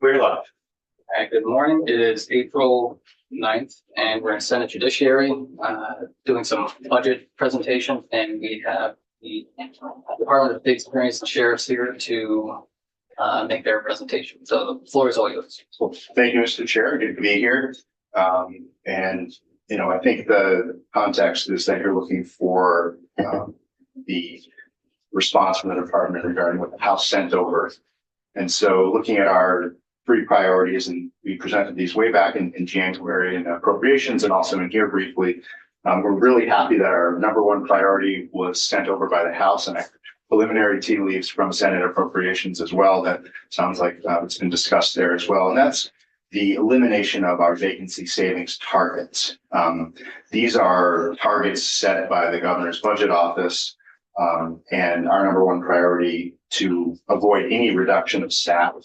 We're live. Good morning. It is April 9th, and we're in Senate Judiciary doing some budget presentation, and we have the Department of State Experience and Sheriffs here to make their presentation. So the floor is all yours. Thank you, Mr. Chair. Good to be here. I think the context is that you're looking for the response from the department regarding what the House sent over. And so looking at our three priorities, and we presented these way back in January in appropriations and also in here briefly. We're really happy that our number one priority was sent over by the House, and preliminary tea leaves from Senate appropriations as well. That sounds like it's been discussed there as well. And that's the elimination of our vacancy savings targets. These are targets set by the governor's budget office. And our number one priority to avoid any reduction of staff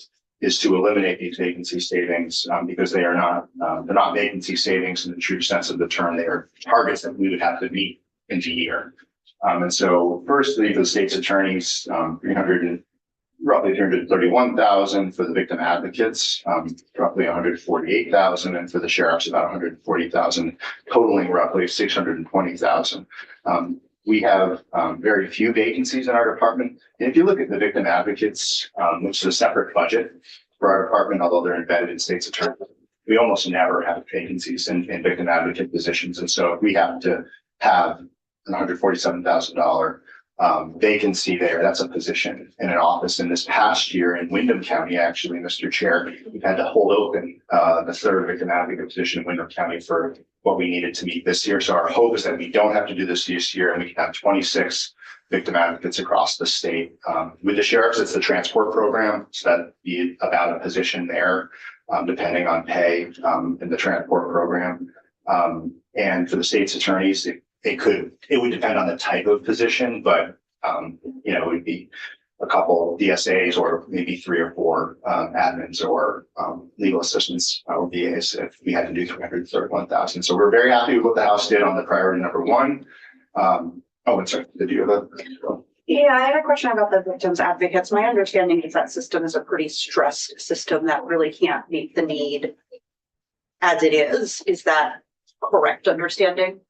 is to eliminate these vacancy savings because they're not vacancy savings in the true sense of the term. They are targets that we would have to meet in the year. And so firstly, for the state's attorneys, roughly 331,000 for the victim advocates, roughly 148,000, and for the sheriffs about 140,000, totaling roughly 620,000. We have very few vacancies in our department. And if you look at the victim advocates, which is a separate budget for our department, although they're embedded in state's attorney, we almost never have vacancies in victim advocate positions. And so if we have to have an $147,000 vacancy there, that's a position in an office. In this past year in Windham County, actually, Mr. Chair, we've had to hold open the third victim advocate position in Windham County for what we needed to meet this year. So our hope is that we don't have to do this year, and we can have 26 victim advocates across the state. With the sheriffs, it's the transport program, so that'd be about a position there, depending on pay in the transport program. And for the state's attorneys, it would depend on the type of position, but it would be a couple DSAs or maybe 3 or 4 admins or legal assistants or VAs if we had to do 331,000. So we're very happy with what the House did on the priority number one. And sorry, did you have a? Yeah, I had a question about the victims advocates. My understanding is that system is a pretty stressed system that really can't meet the need as it is. Is that correct understanding?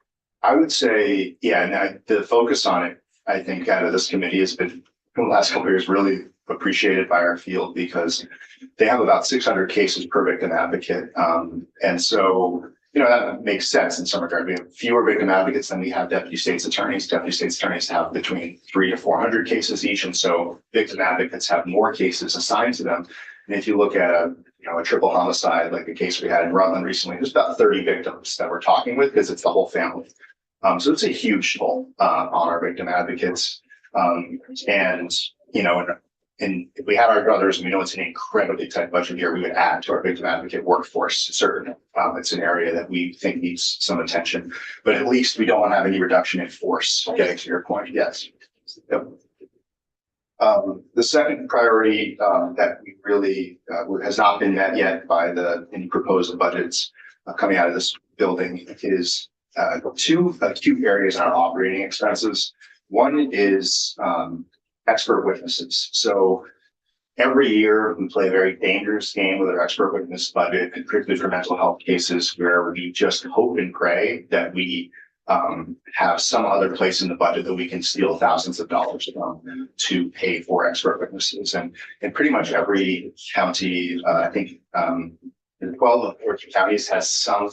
I would say, yeah, and the focus on it, I think, out of this committee has been, in the last couple of years, really appreciated by our field because they have about 600 cases per victim advocate. And so, that makes sense in some regard. We have fewer victim advocates than we have deputy state's attorneys. Deputy state's attorneys have between 300 to 400 cases each. And so victim advocates have more cases assigned to them. And if you look at a triple homicide, like the case we had in Rutland recently, there's about 30 victims that we're talking with because it's the whole family. So it's a huge toll on our victim advocates. And if we had our brothers, and we know it's an incredibly tight budget year, we would add to our victim advocate workforce. Certainly, it's an area that we think needs some attention, but at least we don't want to have any reduction in force. Getting to your point, yes. Yep. The second priority that we really has not been met yet by any proposed budgets coming out of this building is 2 acute areas in our operating expenses. One is expert witnesses. So every year we play a very dangerous game with our expert witness budget, particularly for mental health cases, where we just hope and pray that we have some other place in the budget that we can steal thousands of dollars from to pay for expert witnesses. And pretty much every county, I think 12 of 14 counties has some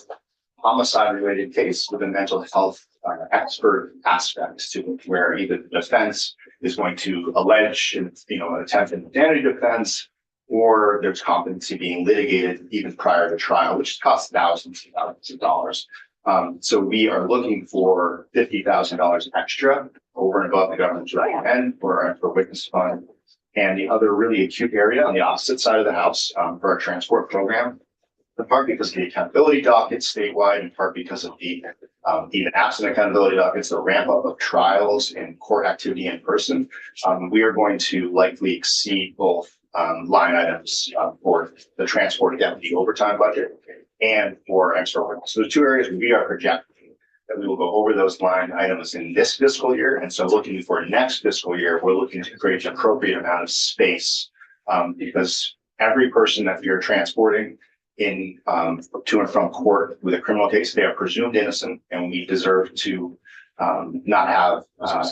homicide-related case with a mental health expert aspects to it, where either the defense is going to allege, an attempt at identity defense, or there's competency being litigated even prior to trial, which costs thousands and thousands of dollars. So we are looking for $50,000 extra over and above the government's recommend for witness fund. And the other really acute area on the opposite side of the house for our transport program, in part because of the accountability dockets statewide, in part because of the even absent accountability dockets, the ramp up of trials and court activity in person, we are going to likely exceed both line items for the transport deputy overtime budget and for extra work. So the 2 areas we are projecting that we will go over those line items in this fiscal year. And so looking for next fiscal year, we're looking to create an appropriate amount of space because every person that we are transporting in to and from court with a criminal case, they are presumed innocent, and we deserve to not have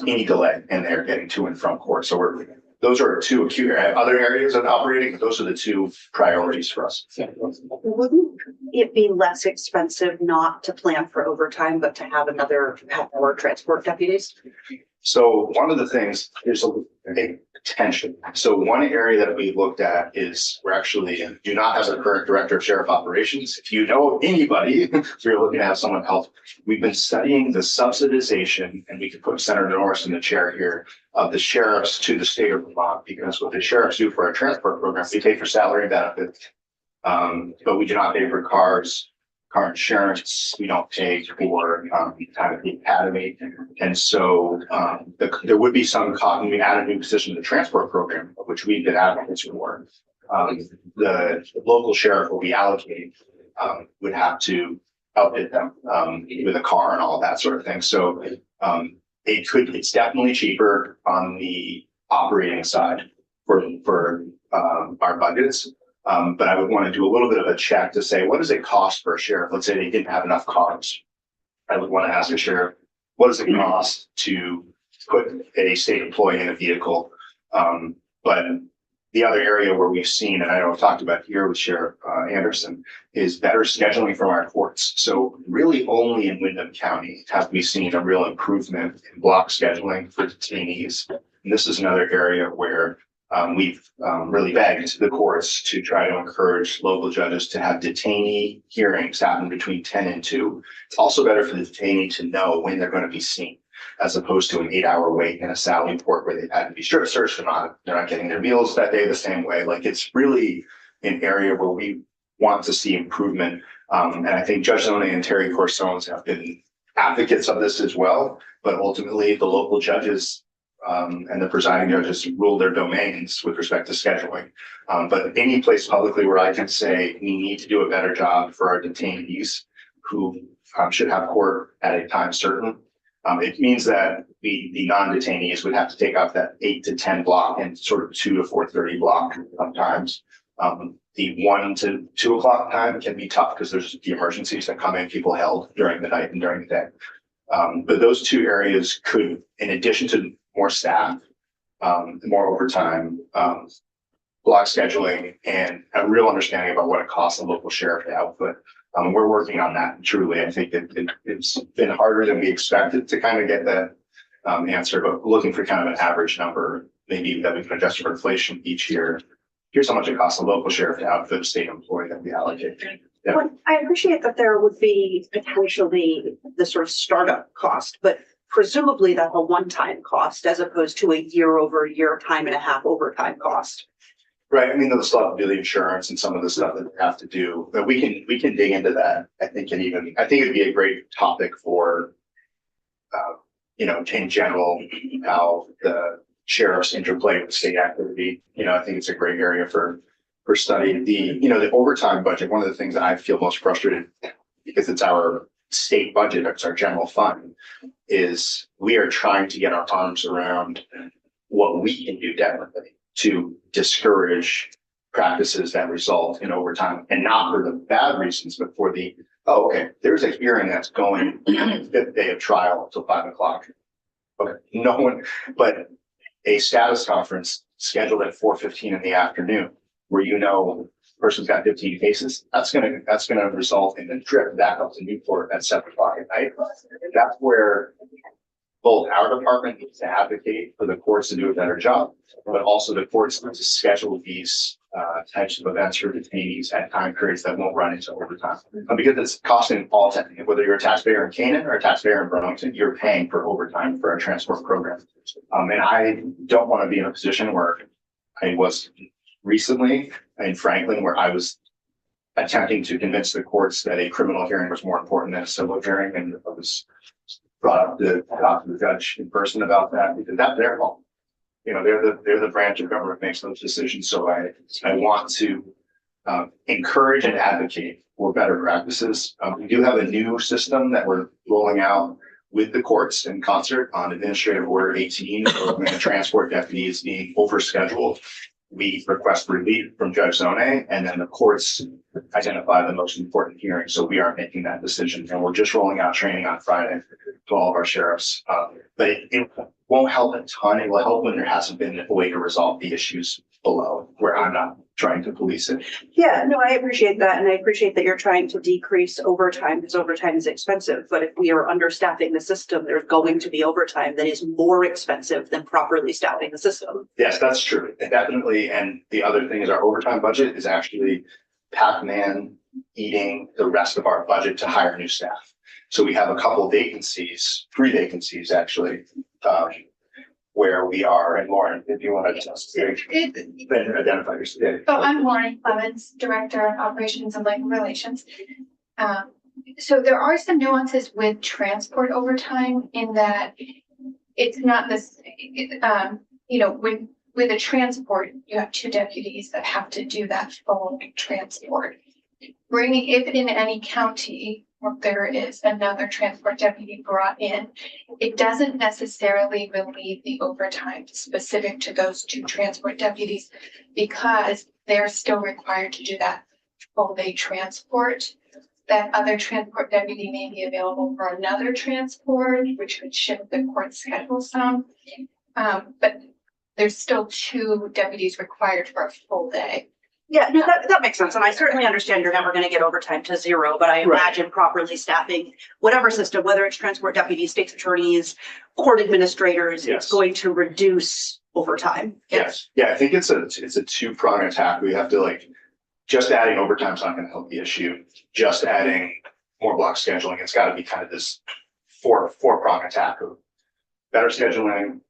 any delay in their getting to and from court. So those are two acute other areas of operating, but those are the two priorities for us. Wouldn't it be less expensive not to plan for overtime, but to have more transport deputies? So one of the things, there's a tension. So one area that we looked at is we're actually do not have a current director of sheriff operations. If you know anybody, if you're looking to have someone help, we've been studying the subsidization, and we could put Senator Norris in the chair here, of the sheriffs to the state of Vermont, because what the sheriffs do for our transport program, we pay for salary and benefits, but we do not pay for car insurance. We don't pay for time at the academy. And so there would be some cost, and we add a new position to the transport program, which we've been advocates for. The local sheriff will be allocated, would have to outfit them with a car and all that sort of thing. So it's definitely cheaper on the operating side for our budgets. But I would want to do a little bit of a check to say, what does it cost for a sheriff? Let's say they didn't have enough cars. I would want to ask a sheriff, what does it cost to put a state employee in a vehicle? But the other area where we've seen, and I know I've talked about here with Sheriff Anderson, is better scheduling from our courts. So really only in Windham County have we seen a real improvement in block scheduling for detainees. And this is another area where we've really begged the courts to try to encourage local judges to have detainee hearings happen between 10 and 2. It's also better for the detainee to know when they're going to be seen, as opposed to an 8-hour wait in a Sally port where they've had to be strip searched and they're not getting their meals that day the same way. Like, it's really an area where we want to see improvement. And I think Judge Zone and Terry Corsones have been advocates of this as well. But ultimately, the local judges and the presiding judges rule their domains with respect to scheduling. But any place publicly where I can say we need to do a better job for our detainees who should have court at a time certain, it means that the non-detainees would have to take off that 8 to 10 block and sort of 2 to 4:30 block sometimes. The 1 to 2 o'clock time can be tough because there's the emergencies that come in, people held during the night and during the day. But those two areas could, in addition to more staff, more overtime, block scheduling, and a real understanding about what it costs a local sheriff to output. We're working on that. Truly, I think it's been harder than we expected to kind of get that answer, but looking for kind of an average number, maybe that we can adjust for inflation each year. Here's how much it costs a local sheriff to outfit a state employee that we allocate. Yeah. Well, I appreciate that there would be potentially the sort of startup cost, but presumably that's a one-time cost as opposed to a year-over-year, time and a half overtime cost. Right. I mean, they'll still have to do the insurance and some of the stuff that they have to do, but we can dig into that. I think it'd be a great topic for, in general, how the sheriff's interplay with state activity. I think it's a great area for study. The overtime budget. One of the things that I feel most frustrated, because it's our state budget, it's our general fund, is we are trying to get our arms around what we can do definitely to discourage practices that result in overtime, and not for the bad reasons, but for there's a hearing that's going the 5th day of trial until 5 o'clock. Okay, no one, but a status conference scheduled at 4:15 in the afternoon, where the person's got 15 cases, that's gonna result in a trip back up to Newport at 7 o'clock at night. That's where both our department needs to advocate for the courts to do a better job, but also the courts need to schedule these types of events for detainees at time periods that won't run into overtime. Because it's costing all, whether you're a taxpayer in Canaan or a taxpayer in Burlington, you're paying for overtime for our transport program. And I don't want to be in a position where I was recently in Franklin, where I was attempting to convince the courts that a criminal hearing was more important than a civil hearing, and I was brought up to talk to the judge in person about that, because that's their fault. They're the branch of government that makes those decisions. So I want to encourage and advocate for better practices. We do have a new system that we're rolling out with the courts in concert on Administrative Order 18, where the transport deputies being overscheduled. we request relief from Judge Zone, and then the courts identify the most important hearing. So we are making that decision, and we're just rolling out training on Friday to all of our sheriffs. But it won't help a ton. It will help when there hasn't been a way to resolve the issues below, where I'm not trying to police it. Yeah, no, I appreciate that. And I appreciate that you're trying to decrease overtime because overtime is expensive. But if we are understaffing the system, there's going to be overtime that is more expensive than properly staffing the system. Yes, that's true. Definitely. And the other thing is our overtime budget is actually Pac-Man eating the rest of our budget to hire new staff. So we have a couple vacancies, 3 vacancies actually, where we are. And Lauren, if you want to just identify yourself. Oh, I'm Lauren Clemens, Director of Operations and Labor Relations. So there are some nuances with transport overtime in that it's not this, with a transport, you have 2 deputies that have to do that full transport. If in any county or there is another transport deputy brought in, it doesn't necessarily relieve the overtime specific to those 2 transport deputies because they're still required to do that full day transport. That other transport deputy may be available for another transport, which would shift the court schedule some. But there's still 2 deputies required for a full day. Yeah, no, that makes sense. And I certainly understand you're never going to get overtime to 0, but I imagine properly staffing whatever system, whether it's transport deputies, state's attorneys, court administrators, it's going to reduce overtime. Yes. Yeah, I think it's a 2-pronged attack. We have to just adding overtime is not going to help the issue. Just adding more block scheduling, it's got to be kind of this four-pronged attack of better scheduling,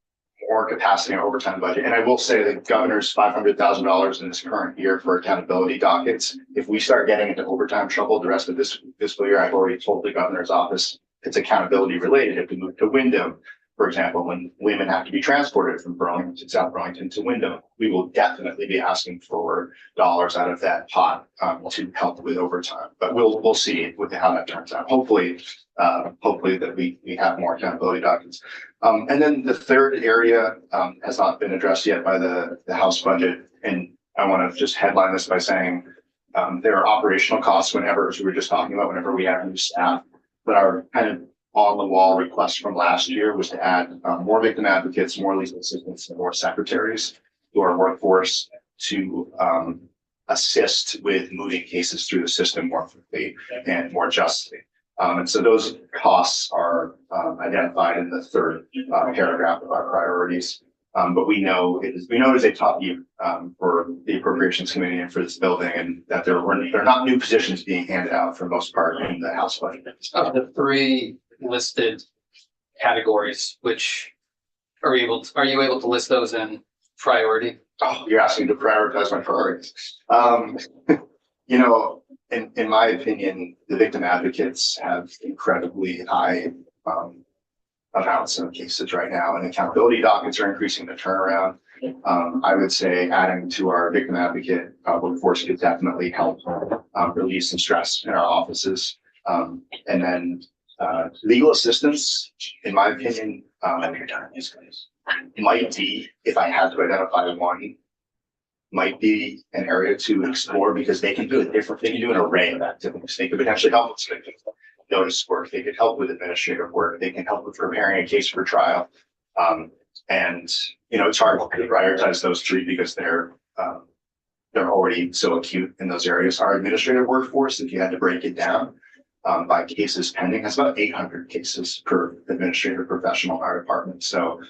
more capacity and overtime budget. And I will say the governor's $500,000 in this current year for accountability dockets. If we start getting into overtime trouble the rest of this fiscal year, I've already told the governor's office it's accountability related. If we move to Wyndham, for example, when women have to be transported from Burlington, South Burlington to Wyndham, we will definitely be asking for dollars out of that pot to help with overtime. But we'll see with how that turns out. Hopefully that we have more accountability dockets. And then the third area has not been addressed yet by the House budget. And I want to just headline this by saying there are operational costs as we were just talking about, whenever we have new staff. But our kind of on the wall request from last year was to add more victim advocates, more legal assistants, and more secretaries to our workforce to assist with moving cases through the system more quickly and more justly. And so those costs are identified in the third paragraph of our priorities. But we know it is a tough year for the Appropriations Committee and for this building, and that there are not new positions being handed out for the most part in the House budget. Of the 3 listed categories, which are you able to list those in priority? Oh, you're asking to prioritize my priorities. In my opinion, the victim advocates have incredibly high amounts of cases right now, and accountability dockets are increasing the turnaround. I would say adding to our victim advocate workforce could definitely help relieve some stress in our offices. And then legal assistance, in my opinion, might be, if I had to identify one, might be an area to explore because they can do an array of activities. They could potentially help with notice work. They could help with administrative work. They can help with preparing a case for trial. And it's hard to prioritize those 3 because they're already so acute in those areas. Our administrative workforce, if you had to break it down by cases pending, has about 800 cases per administrative professional in our department. So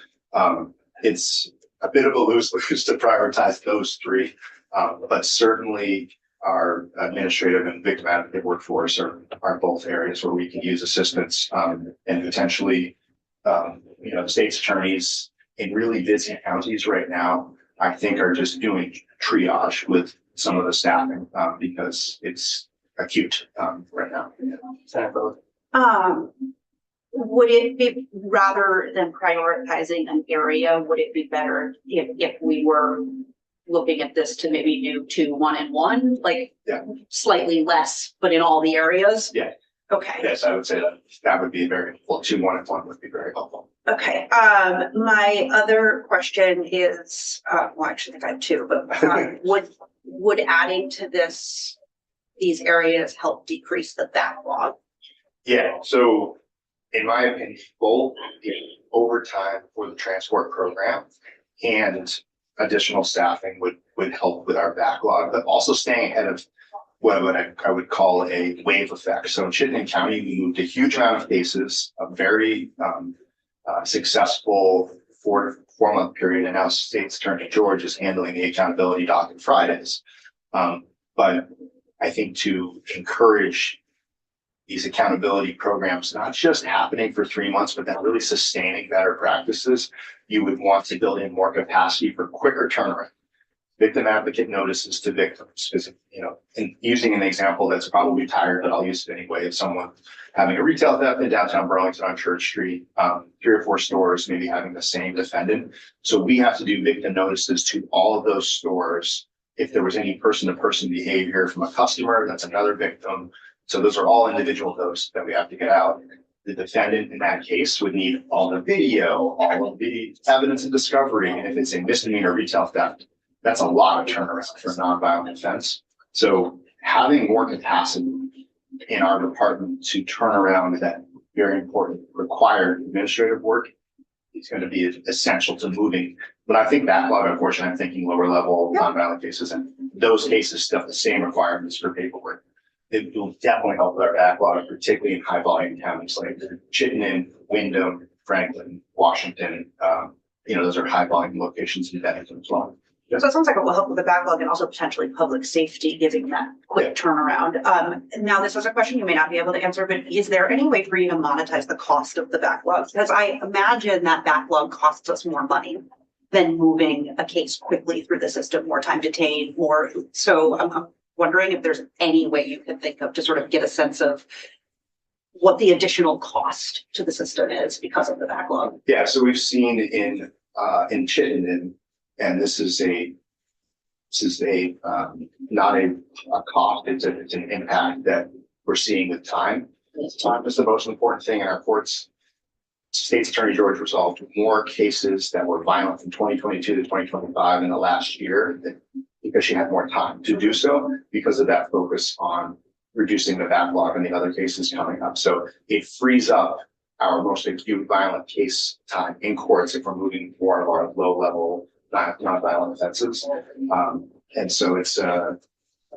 it's a bit of a lose-lose to prioritize those 3, but certainly our administrative and victim advocate workforce are both areas where we can use assistance and potentially, the state's attorneys in really busy counties right now, I think are just doing triage with some of the staffing because it's acute right now. Would it be, rather than prioritizing an area, would it be better if we were looking at this to maybe do 2 1-and-1, slightly less, but in all the areas? Yeah. Okay. Yes, I would say that would be very helpful. 2, 1, and 1 would be very helpful. Okay, my other question is, well, actually I think I have two, but would adding to these areas help decrease the backlog? Yeah, so in my opinion, both the overtime for the transport program and additional staffing would help with our backlog, but also staying ahead of what I would call a wave effect. So in Chittenden County, we moved a huge amount of cases, a very successful four-month period, and now State's Attorney George is handling the accountability docket Fridays. But I think to encourage these accountability programs, not just happening for 3 months, but then really sustaining better practices, you would want to build in more capacity for quicker turnaround. Victim advocate notices to victims, because, and using an example that's probably tired, but I'll use it anyway, of someone having a retail theft in downtown Burlington on Church Street, 3 or 4 stores, maybe having the same defendant. So we have to do victim notices to all of those stores. If there was any person-to-person behavior from a customer, that's another victim. So those are all individual notices that we have to get out. The defendant in that case would need all the video, all of the evidence and discovery. And if it's a misdemeanor retail theft, that's a lot of turnaround for nonviolent offense. So having more capacity in our department to turn around that very important required administrative work is going to be essential to moving. When I think backlog, unfortunately, I'm thinking lower level nonviolent cases, and those cases still have the same requirements for paperwork. It will definitely help with our backlog, particularly in high volume counties like Chittenden, Windham, Franklin, Washington. Those are high volume locations in Bennington as well. So it sounds like it will help with the backlog and also potentially public safety, giving that quick turnaround. Now this is a question you may not be able to answer, but is there any way for you to monetize the cost of the backlog? Because I imagine that backlog costs us more money than moving a case quickly through the system, more time detained, more. So I'm wondering if there's any way you can think of to sort of get a sense of what the additional cost to the system is because of the backlog. Yeah, so we've seen in Chittenden, and this is not a cost, it's an impact that we're seeing with time. Time is the most important thing in our courts. State's Attorney George resolved more cases that were violent from 2022 to 2025 in the last year because she had more time to do so because of that focus on reducing the backlog and the other cases coming up. So it frees up our most acute violent case time in courts if we're moving more of our low level non-violent offenses. And so it's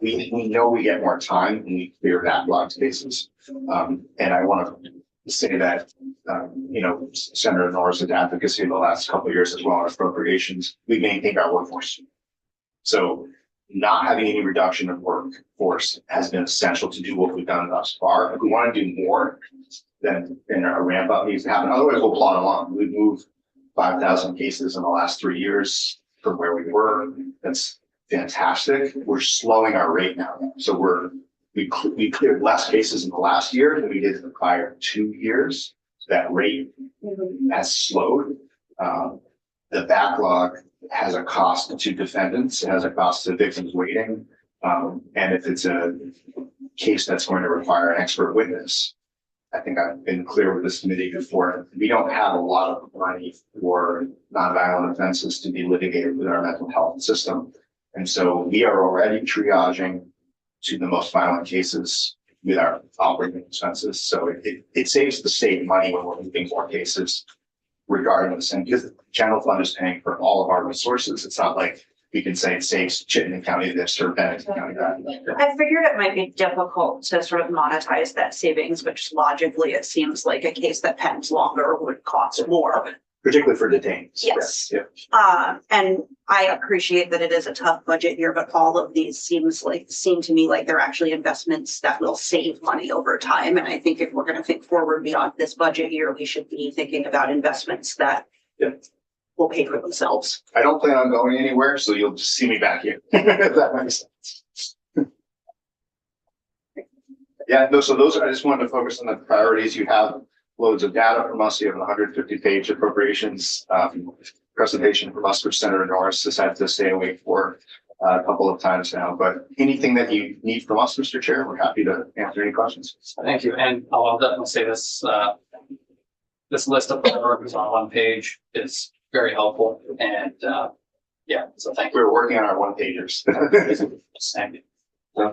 we know we get more time when we clear backlog cases. And I want to say that Senator Norris's advocacy in the last couple of years as well on appropriations, we maintained our workforce. So not having any reduction of workforce has been essential to do what we've done thus far. If we want to do more, then a ramp up needs to happen. Otherwise, we'll plod along. We've moved 5,000 cases in the last 3 years from where we were. That's fantastic. We're slowing our rate now. So we cleared less cases in the last year than we did in the prior 2 years. That rate has slowed. The backlog has a cost to defendants, it has a cost to victims waiting. And if it's a case that's going to require an expert witness, I think I've been clear with this committee before, we don't have a lot of money for nonviolent offenses to be litigated with our mental health system. And so we are already triaging to the most violent cases with our operating expenses. So it saves the state money when we're moving more cases regardless. And because the general fund is paying for all of our resources, it's not like we can say it saves Chittenden County this or Bennington County that. I figured it might be difficult to sort of monetize that savings, but just logically, it seems like a case that pens longer would cost more. Particularly for detainees. Yes. Yeah. And I appreciate that it is a tough budget year, but all of these seem to me like they're actually investments that will save money over time. And I think if we're going to think forward beyond this budget year, we should be thinking about investments that will pay for themselves. I don't plan on going anywhere, so you'll just see me back here. If that makes sense. Yeah, no, so I just wanted to focus on the priorities. You have loads of data from us. You have an 150-page appropriations presentation from us, which Senator Norris decided to stay awake for. a couple of times now, but anything that you need from us, Mr. Chair, we're happy to answer any questions. Thank you. And I'll definitely say this, this list of priorities on one page is very helpful and, yeah, so thank you. We're working on our one pagers. Thank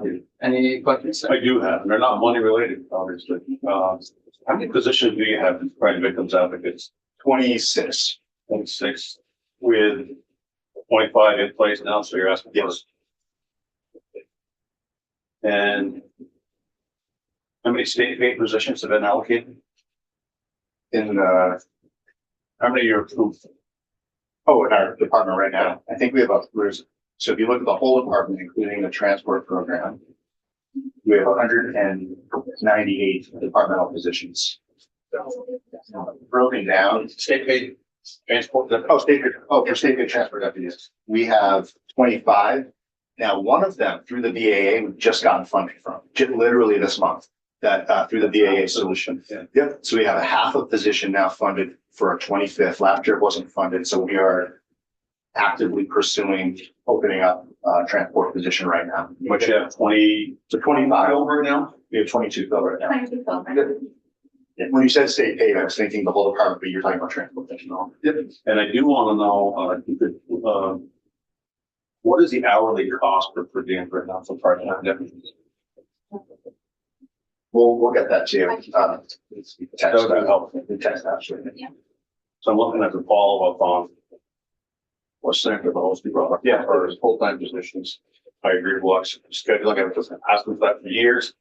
you. Any questions? I do have, and they're not money related, obviously. How many positions do you have as crime victims advocates? 26. 26 with 25 in place now, so you're asking. Yes. And how many state paid positions have been allocated? In How many are approved? in our department right now, I think we have so if you look at the whole department, including the transport program, we have 198 departmental positions. Broken down. State paid transport. For state paid transport deputies, we have 25. Now, one of them through the BAA, we've just gotten funding from, literally this month, that through the BAA solution. Yeah. Yep. So we have a half a position now funded for our 25th. Last year it wasn't funded, so we are actively pursuing opening up a transport position right now. But you have 20, So 25 over now? We have 22 filled right now. 22 filled. When you said state paid, I was thinking the whole department, but you're talking about transportation. Yep. And I do want to know, what is the hourly cost per diem right now for part-time deputies? We'll get that to you. That would be helpful. Text actually. So I'm looking at the follow-up on what's saying for the whole people. Yeah, or full-time positions. I agree with Lux scheduling. I've just asked them that for years.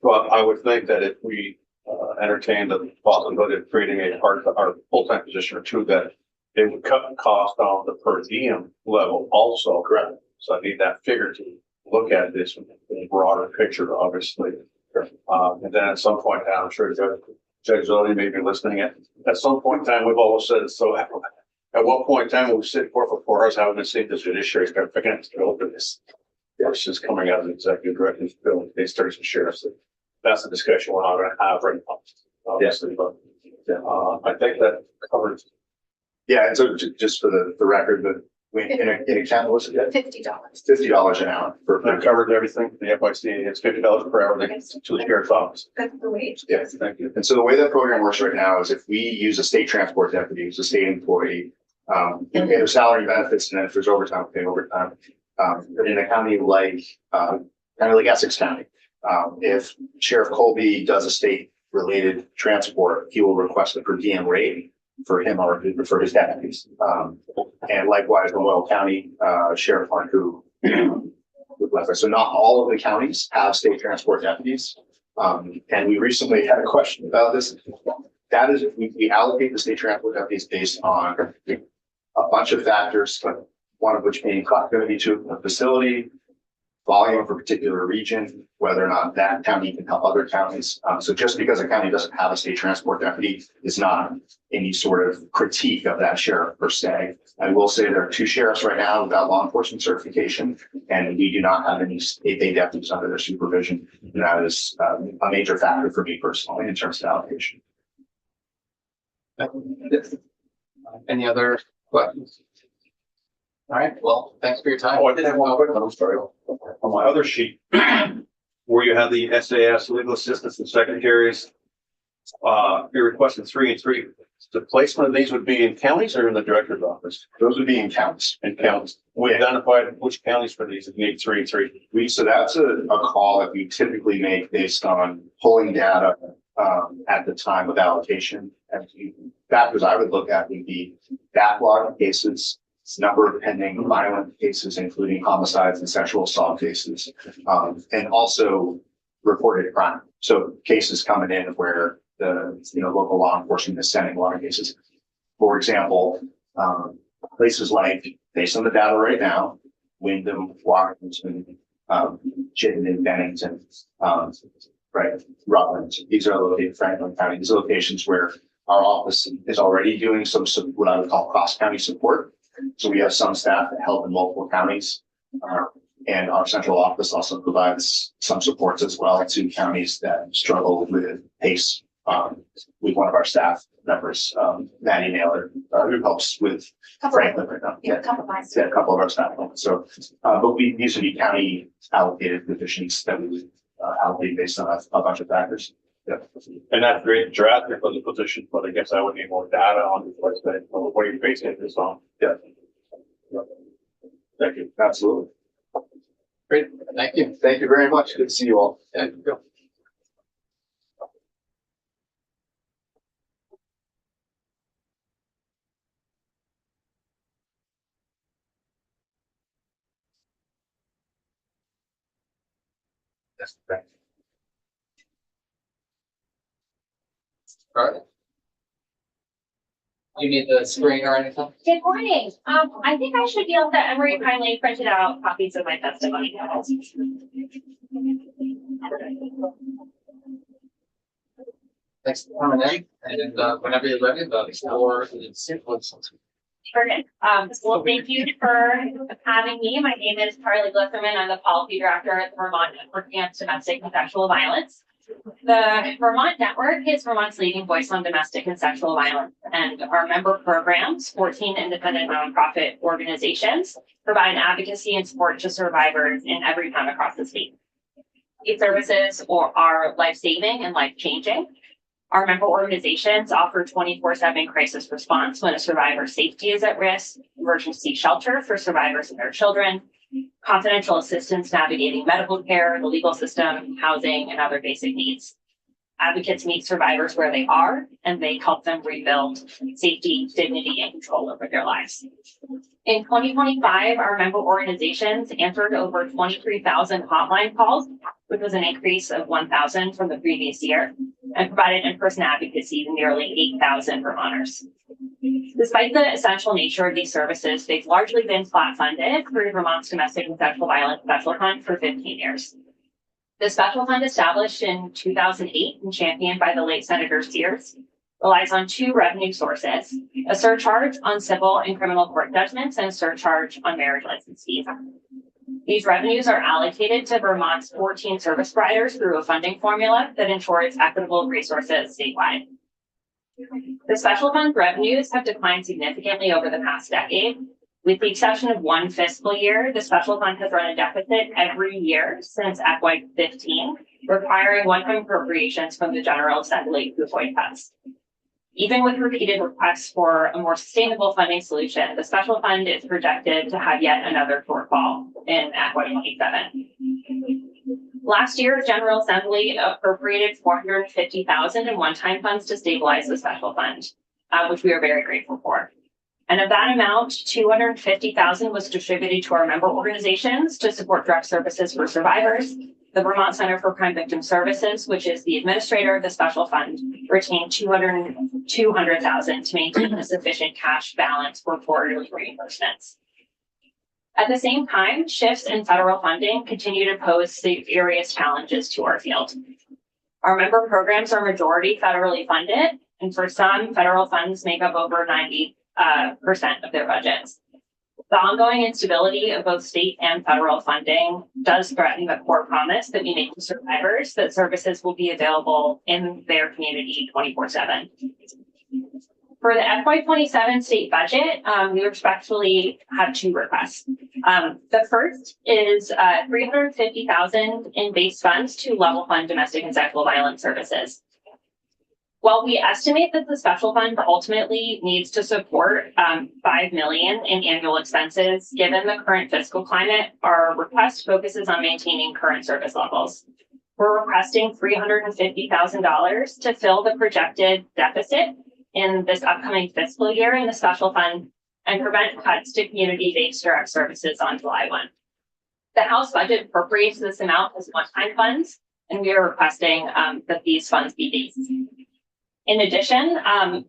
But I would think that if we entertain the possibility of creating a full-time position or two, that it would cut the cost on the per diem level also. Correct. So I need that figure to look at this in a broader picture, obviously. And then at some point now, I'm sure Judge Zodi may be listening. At some point in time, we've always said, so at what point in time will we sit for 4 hours having to see the judiciary start picking up to open this versus coming out of the executive director's bill, they start some sheriffs. That's the discussion we're not going to have right now, obviously, but I think that covers. Yeah, and so just for the record, that we in a county, what's it? $50. $50 an hour for. That covers everything. The FYC, it's $50 per hour to the sheriff's office. That's the wage. Yes. Thank you. And so the way that program works right now is if we use a state transport deputy, who's a state employee, there's salary benefits, and then if there's overtime, we pay overtime. But in a county like Essex County, if Sheriff Colby does a state related transport, he will request a per diem rate for him or for his deputies. And likewise, the Loyal County Sheriff Hunt, who so not all of the counties have state transport deputies. And we recently had a question about this. That is, we allocate the state transport deputies based on a bunch of factors, but one of which being proximity to a facility, volume of a particular region, whether or not that county can help other counties. So just because a county doesn't have a state transport deputy is not any sort of critique of that sheriff per se. I will say there are 2 sheriffs right now without law enforcement certification, and we do not have any state paid deputies under their supervision. And that is a major factor for me personally in terms of allocation. Any other questions? All right, well, thanks for your time. Oh, I did have one quick one. I'm sorry. On my other sheet, where you have the SAS, legal assistants and secretaries, you're requesting 3 and 3. The placement of these would be in counties or in the director's office? Those would be in counties. In counties. We identified which counties for these, if you need 3 and 3. So that's a call that we typically make based on pulling data at the time of allocation. And factors I would look at would be backlog of cases, number of pending violent cases, including homicides and sexual assault cases, and also reported crime. So cases coming in where the local law enforcement is sending a lot of cases. For example, places like, based on the data right now, Wyndham, Washington, Chittenden, Bennington, Rutland. These are located, Franklin County. These are locations where our office is already doing some what I would call cross-county support. So we have some staff that help in multiple counties, and our central office also provides some supports as well to counties that struggle with PACE with one of our staff members, Maddie Naylor, who helps with Franklin right now. Yeah, a couple months. Yeah, a couple of our staff members. So, but these would be county allocated positions that we would allocate based on a bunch of factors. Yeah. And that's great draft for the position, but I guess I would need more data on what you're basing this on. Yeah. Thank you. Absolutely. Great, thank you. Thank you very much. Good to see you all. Yeah, go. Yes, thank you. All right. You need the screen or anything? Good morning. I think I should be able to, Emery kindly printed out copies of my testimony. Thanks for coming in, and whenever you're ready, the floor is yours. Perfect. Well, thank you for having me. My name is Carly Glisserman. I'm the policy director at the Vermont Network Against Domestic and Sexual Violence. The Vermont Network is Vermont's leading voice on domestic and sexual violence, and our member programs, 14 independent nonprofit organizations, provide advocacy and support to survivors in every town across the state. These services are life-saving and life-changing. Our member organizations offer 24/7 crisis response when a survivor's safety is at risk, emergency shelter for survivors and their children, confidential assistance navigating medical care, the legal system, housing, and other basic needs. Advocates meet survivors where they are, and they help them rebuild safety, dignity, and control over their lives. In 2025, our member organizations answered over 23,000 hotline calls, which was an increase of 1,000 from the previous year, and provided in-person advocacy to nearly 8,000 Vermonters. Despite the essential nature of these services, they've largely been flat funded through Vermont's Domestic and Sexual Violence Special Fund for 15 years. The Special Fund, established in 2008 and championed by the late Senator Sears, relies on two revenue sources: a surcharge on civil and criminal court judgments and a surcharge on marriage license fees. These revenues are allocated to Vermont's 14 service providers through a funding formula that ensures equitable resources statewide. The Special Fund revenues have declined significantly over the past decade. With the exception of one fiscal year, the Special Fund has run a deficit every year since FY15, requiring one-time appropriations from the General Assembly to avoid cuts. Even with repeated requests for a more sustainable funding solution, the Special Fund is projected to have yet another shortfall in FY27. Last year, General Assembly appropriated $450,000 in one-time funds to stabilize the Special Fund, which we are very grateful for. And of that amount, $250,000 was distributed to our member organizations to support direct services for survivors. The Vermont Center for Crime Victim Services, which is the administrator of the Special Fund, retained $200,000 to maintain a sufficient cash balance for quarterly reimbursements. At the same time, shifts in federal funding continue to pose serious challenges to our field. Our member programs are majority federally funded, and for some, federal funds make up over 90% of their budgets. The ongoing instability of both state and federal funding does threaten the core promise that we make to survivors that services will be available in their community 24/7. For the FY27 state budget, we respectfully have two requests. The first is $350,000 in base funds to level fund domestic and sexual violence services. While we estimate that the Special Fund ultimately needs to support $5 million in annual expenses, given the current fiscal climate, our request focuses on maintaining current service levels. We're requesting $350,000 to fill the projected deficit in this upcoming fiscal year in the Special Fund and prevent cuts to community-based direct services on July 1. The House budget appropriates this amount as one-time funds, and we are requesting that these funds be based. In addition,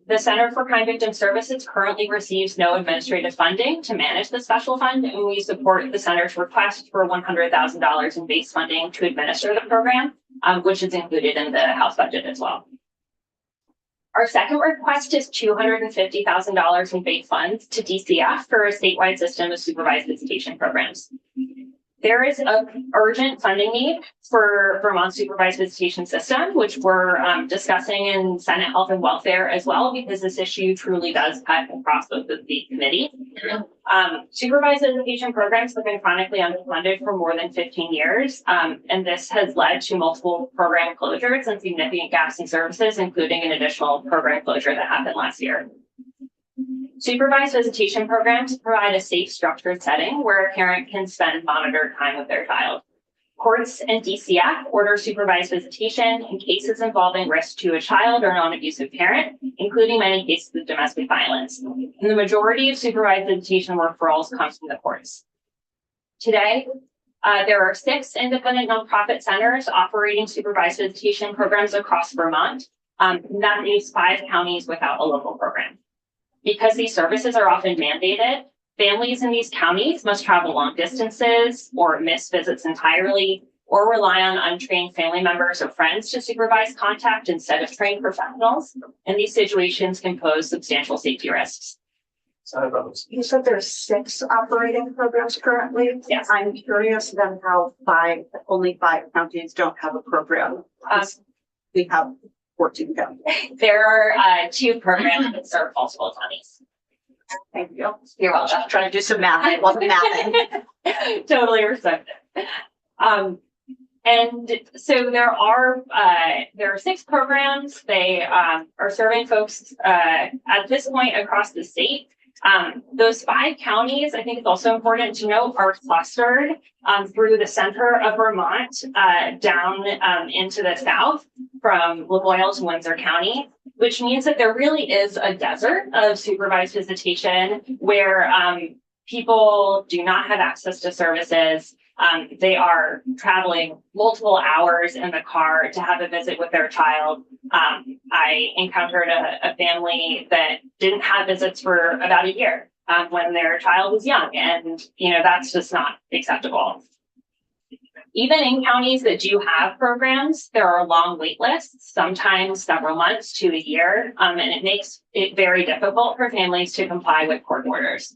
the Center for Crime Victim Services currently receives no administrative funding to manage the Special Fund, and we support the Center's request for $100,000 in base funding to administer the program, which is included in the House budget as well. Our second request is $250,000 in base funds to DCF for a statewide system of supervised visitation programs. There is a urgent funding need for Vermont supervised visitation system, which we're discussing in Senate Health and Welfare as well, because this issue truly does cut across both of the committees. Supervised visitation programs have been chronically underfunded for more than 15 years, and this has led to multiple program closures and significant gaps in services, including an additional program closure that happened last year. Supervised visitation programs provide a safe, structured setting where a parent can spend monitored time with their child. Courts and DCF order supervised visitation in cases involving risk to a child or non-abusive parent, including many cases of domestic violence. And the majority of supervised visitation referrals come from the courts. Today, there are 6 independent nonprofit centers operating supervised visitation programs across Vermont. That leaves 5 counties without a local program. Because these services are often mandated, families in these counties must travel long distances or miss visits entirely, or rely on untrained family members or friends to supervise contact instead of trained professionals. And these situations can pose substantial safety risks. You said there's 6 operating programs currently. Yes. I'm curious then how only 5 counties don't have a program. We have 14 counties. There are 2 programs that serve multiple counties. Thank you. You're welcome. Just trying to do some math. I wasn't mathing. Totally respect it. And so there are 6 programs. They are serving folks at this point across the state. Those 5 counties, I think it's also important to note, are clustered through the center of Vermont down into the south from LaMoille to Windsor County, which means that there really is a desert of supervised visitation where people do not have access to services. They are traveling multiple hours in the car to have a visit with their child. I encountered a family that didn't have visits for about a year when their child was young, and that's just not acceptable. Even in counties that do have programs, there are long wait lists, sometimes several months to a year, and it makes it very difficult for families to comply with court orders.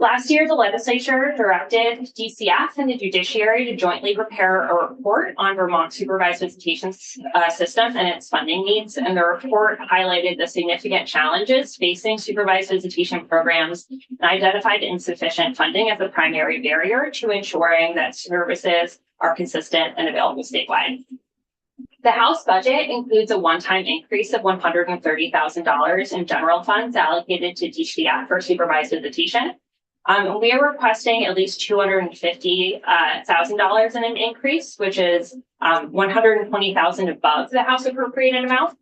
Last year, the legislature directed DCF and the Judiciary to jointly prepare a report on Vermont's supervised visitation system and its funding needs. And the report highlighted the significant challenges facing supervised visitation programs and identified insufficient funding as the primary barrier to ensuring that services are consistent and available statewide. The House budget includes a one-time increase of $130,000 in general funds allocated to DCF for supervised visitation. We are requesting at least $250,000 in an increase, which is $120,000 above the House appropriated amount,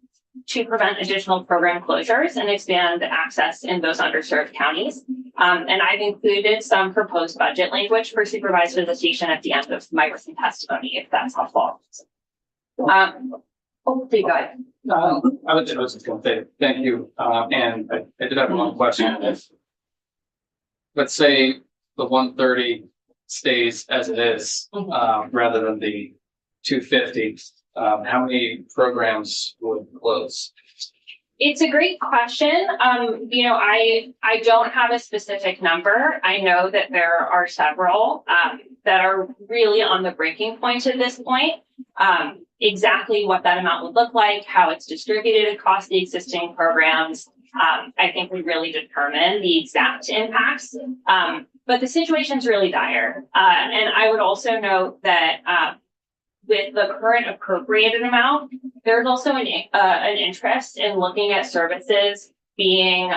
to prevent additional program closures and expand access in those underserved counties. And I've included some proposed budget language for supervised visitation at the end of my written testimony, if that's helpful. Please go ahead. I was just going to say thank you. And I did have one question. Let's say the 130 stays as it is, rather than the 250. How many programs would close? It's a great question. I don't have a specific number. I know that there are several that are really on the breaking point at this point. Exactly what that amount would look like, how it's distributed across the existing programs, I think would really determine the exact impacts. But the situation's really dire. And I would also note that with the current appropriated amount, there's also an interest in looking at services being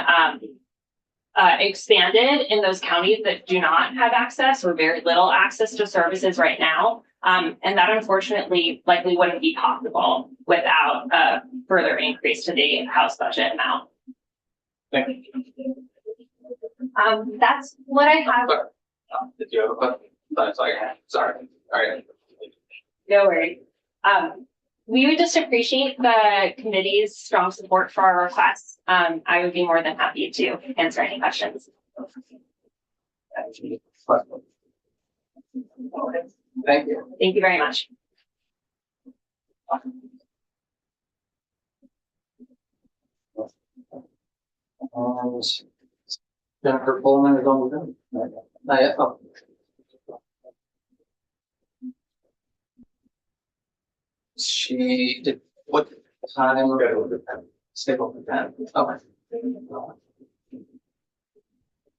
expanded in those counties that do not have access or very little access to services right now. And that unfortunately likely wouldn't be possible without a further increase to the House budget amount. Thank you. That's what I have. Did you have a question? That's all you had. Sorry. All right. No worries. We would just appreciate the committee's strong support for our requests. I would be more than happy to answer any questions. Thank you. Thank you very much. Jennifer Pullman is on the phone. Not yet. Oh. She did, what time? Schedule for 10. Okay. All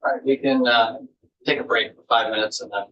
right, we can take a break for 5 minutes and then